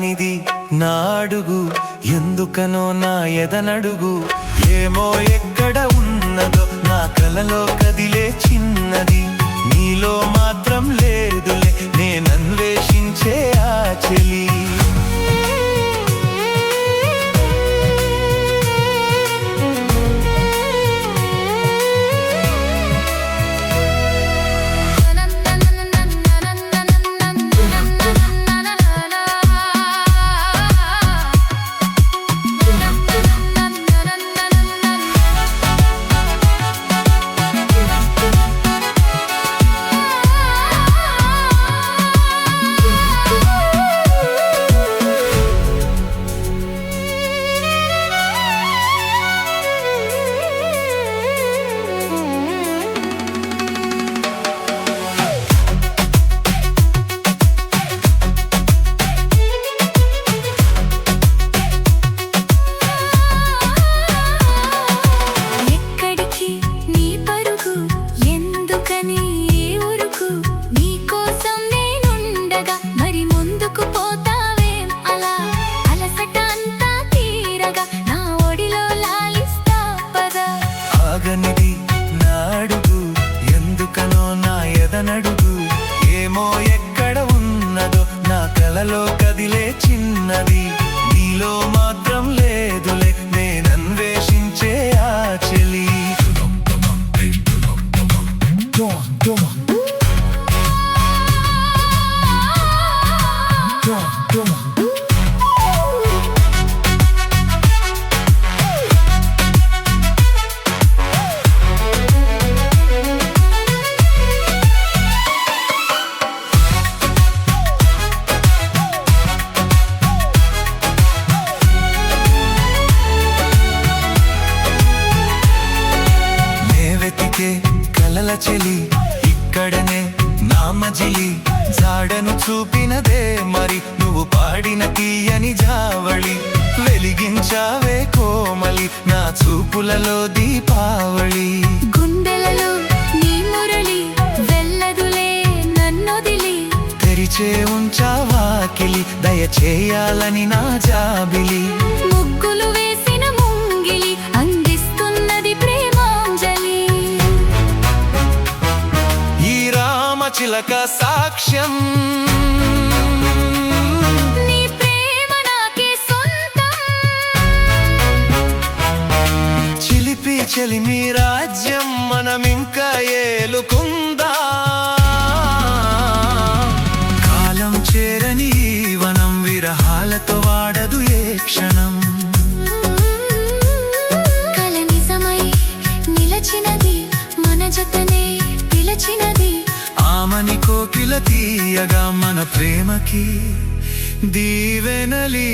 ఆగనిది నా అడుగు, ఎందుకనో నా ఎదనడుగు. ఏమో ఎక్కడ ఉన్నదో నా కలలో కదిలే చిన్నది, నీలో మాత్రం లేదులే నేనన్వేషించే ఆ చెలి. ఆగనిది నా అడుగు, ఎందుకనో నా ఎదనడుగు. ఏమో ఎక్కడ ఉన్నదో నా కలలో కదిలే చిన్నది, నీలో మాత్రం లేదులే నేనన్వేషించే ఆ చెలి. కలల చెలి ఇక్కడనే నా మజిలి, జాడను చూపినదే మరి నువ్వు పాడిన తీయని జావళి. వెలిగించావే కోమలి నా చూపులలో దీపావళి. గుండెలలో నీ మురళి వెళ్ళదులే నన్నొదిలి, తెరిచే ఉంచావాకిలి దయచేయాలని నా జాబిలి. ముగ్గులు వేసిన ముంగిలి అందిస్తున్నది ప్రేమాంజలి. ఈ రామచిలక సాక్ష్యం, నీ ప్రేమ నాకే సొంతం. చిలిపి చెలిమి రాజ్యం మనమింకా ఏలుకుందా. కాలం చేరని వనం విరహాలతో వాడదు ఏ క్షణం. కల నిజమై నిలచినది మన జతనే పిలచినది. ఆమని కోకిల తీయగా మన ప్రేమకి దీవెనలీయగా.